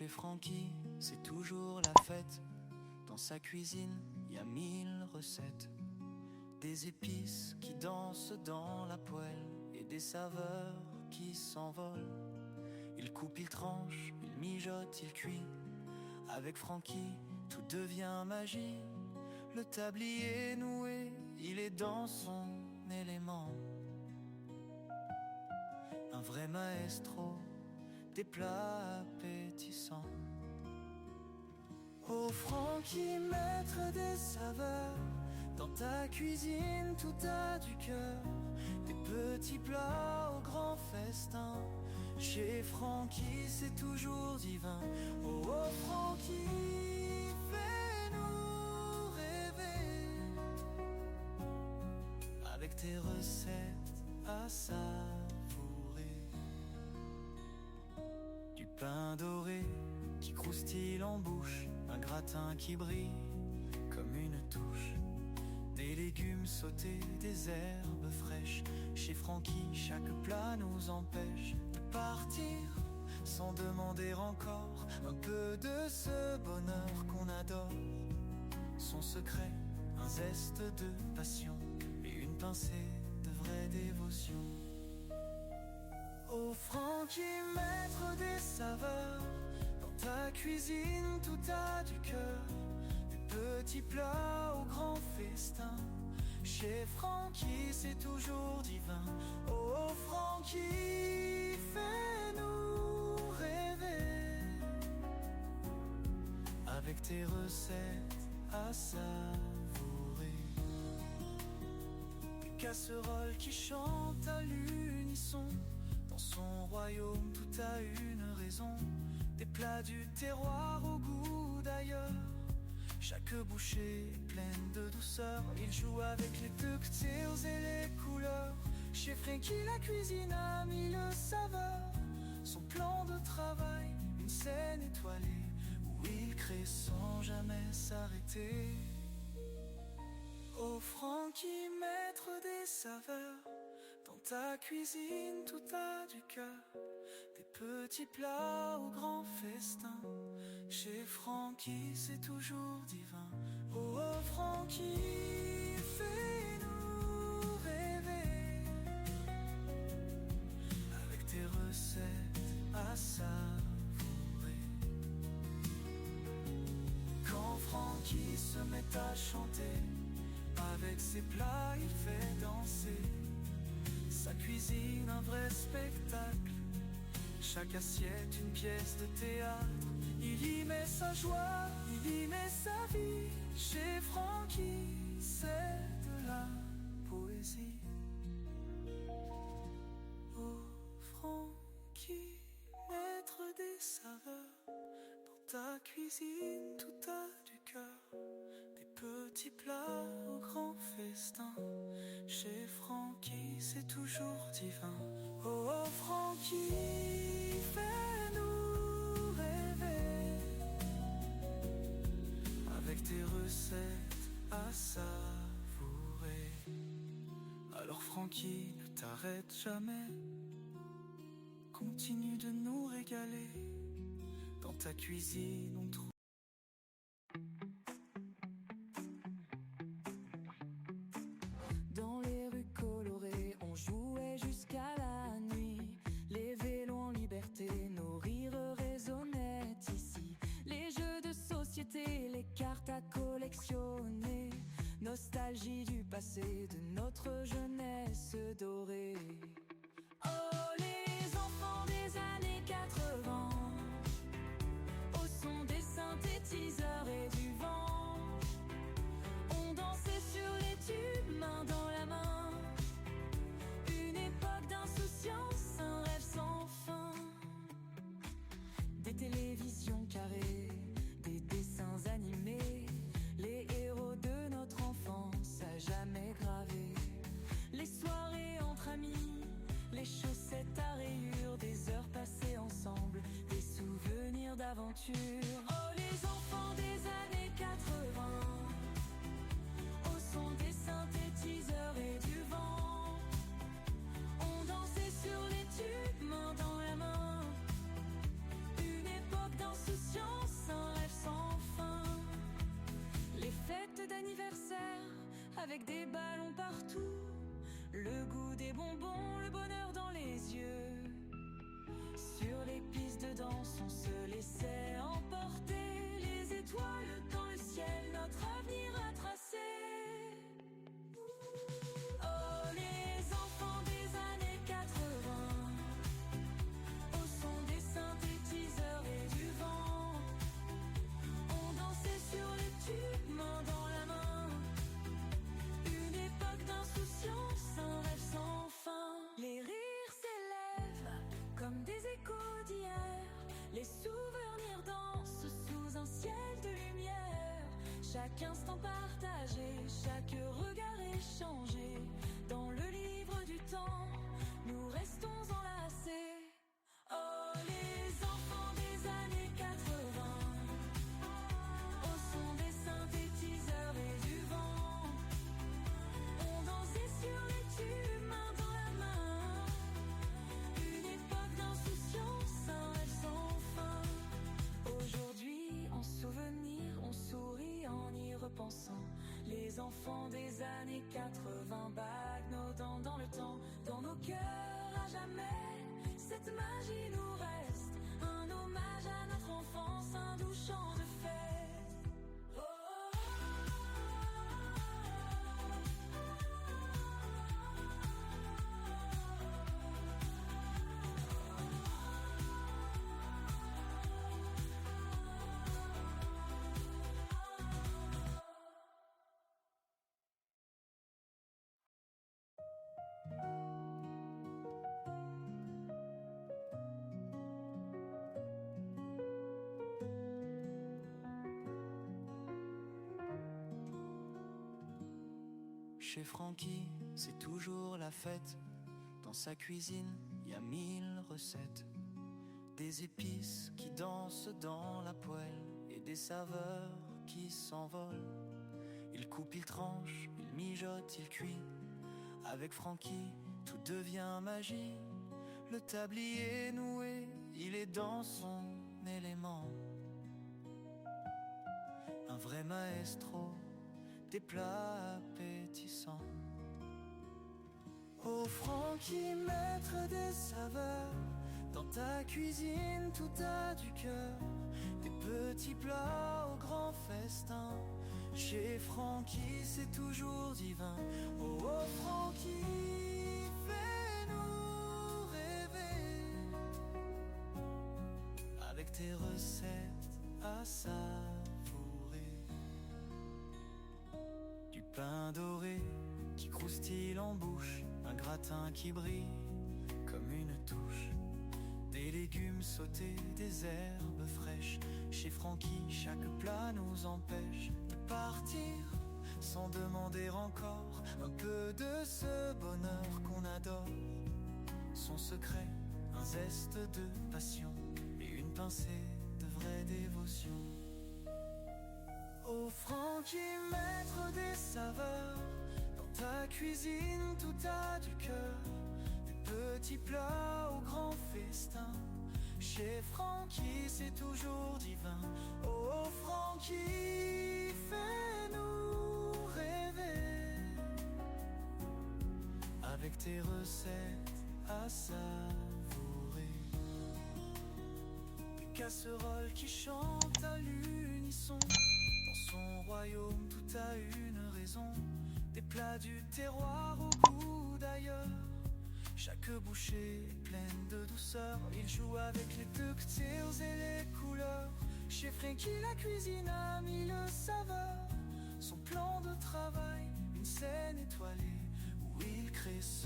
Chez Francky, c'est toujours la fête. Dans sa cuisine, y a 1000 recettes. Des épices qui dansent dans la poêle et des saveurs qui s'envolent. Il coupe, il tranche, il mijote, il cuit. Avec Francky, tout devient magie. Le tablier noué, il est dans son élément. Un vrai maestro, des plats appétissants. Oh Francky, maître des saveurs, dans ta cuisine tout a du cœur. Des petits plats au grand festin. Chez Francky c'est toujours divin. Oh, oh Francky, fais-nous rêver avec tes recettes à savourer. Du pain doré qui croustille en bouche, un gratin qui brille comme une touche. Des légumes sautés, des herbes fraîches. Chez Francky, chaque plat nous empêche de partir sans demander encore un peu de ce bonheur qu'on adore. Son secret, un zeste de passion et une pincée de vraie dévotion. Oh Francky, maître des saveurs, dans ta cuisine tout a du cœur. Petits plats au grand festin. Chez Francky c'est toujours divin. Oh Francky, fais-nous rêver avec tes recettes à savourer. Des casseroles qui chantent à l'unisson. Dans son royaume tout a une raison. Des plats du terroir au goût d'ailleurs. Chaque bouchée est pleine de douceur. Il joue avec les textures et les couleurs. Chez Francky la cuisine a 1000 saveurs. Son plan de travail, une scène étoilée où il crée sans jamais s'arrêter. Oh Francky, maître des saveurs, dans ta cuisine tout a du cœur. Des petits plats au grand festin. Chez Francky c'est toujours divin. Oh, oh Francky, fais-nous rêver avec tes recettes à savourer. Quand Francky se met à chanter, avec ses plats il fait danser. Sa cuisine un vrai spectacle. Chaque assiette une pièce de théâtre. Il y met sa joie, il y met sa vie. Chez Francky, c'est de la poésie. Oh Francky, maître des saveurs, dans ta cuisine tout a du cœur. Des petits plats au grand festin. Chez Francky c'est toujours divin. Oh, oh Francky, fais-nous rêver avec tes recettes à savourer. Alors Francky, ne t'arrête jamais. Continue de nous régaler. Dans ta cuisine on trouve. Dans les rues colorées, on jouait jusqu'à la nuit. Les vélos en liberté, nos rires résonnaient ici. Les jeux de société, les cartes à collectionner. Nostalgie du passé, de notre jeunesse dorée. Oh les enfants des années 80, au son des synthétiseurs et du vent. On dansait sur les tubes, main dans la main. Une époque d'insouciance, un rêve sans fin. Des télévisions carrées, des dessins animés. Les héros de notre enfance à jamais gravés. Les soirées entre amis, les chaussettes à rayures. Des heures passées ensemble, des souvenirs d'aventure. Oh les enfants des années 80, au son des synthétiseurs et du vent. On dansait sur les tubes, main dans la main. Une époque d'insouciance. avec des ballons partout. Le goût des bonbons, le bonheur dans les yeux. Sur les pistes de danse, on se laissait emporter. Les étoiles dans le ciel, notre avenir à tracer. Oh, les enfants des années 80, au son des synthétiseurs et du vent, on dansait sur les tubes, main dans la main. Une époque d'insouciance, un rêve sans fin. Les rires s'élèvent comme des échos d'hier. Les souvenirs dansent sous un ciel de lumière. Chaque instant partagé, chaque regard échangé. Dans le livre du temps, nous restons enlacés. Oh, les enfants des années 80, au son des synthétiseurs et du vent, on dansait sur les tubes, main dans la main. Une époque d'insouciance, un rêve sans fin. Aujourd'hui, en souvenir, on sourit en y repensant. Les enfants des années 80, baguent nos dents dans le temps. Dans nos cœurs à jamais, cette magie nous reste. Un hommage à notre enfance, un doux chant de fête. Oh, oh, Chez Francky, c'est toujours la fête. Dans sa cuisine, y a 1000 recettes. Des épices qui dansent dans la poêle et des saveurs qui s'envolent. Il coupe, il tranche, il mijote, il cuit. Avec Francky, tout devient magie. Le tablier noué, il est dans son élément. Un vrai maestro des plats appétissants. Oh Francky, maître des saveurs, dans ta cuisine tout a du cœur. Des petits plats au grand festin. Chez Francky c'est toujours divin. Oh, oh Francky, fais-nous rêver avec tes recettes à savourer. Du pain doré qui croustille en bouche, un gratin qui brille comme une touche. Des légumes sautés, des herbes fraîches. Chez Francky, chaque plat nous empêche de partir sans demander encore un peu de ce bonheur qu'on adore. Son secret, un zeste de passion et une pincée de vraie dévotion. Oh Francky, maître des saveurs, dans ta cuisine tout a du cœur. Des petits plats au grand festin. Chez Francky c'est toujours divin. Oh Francky, fais-nous rêver avec tes recettes à savourer. Des casseroles qui chantent à l'unisson. Dans son royaume tout a une raison. Des plats du terroir au goût d'ailleurs. Chaque bouchée est pleine de douceur. Il joue avec les textures et les couleurs. Chez Francky la cuisine a 1000 saveurs. Son plan de travail, une scène étoilée où il crée son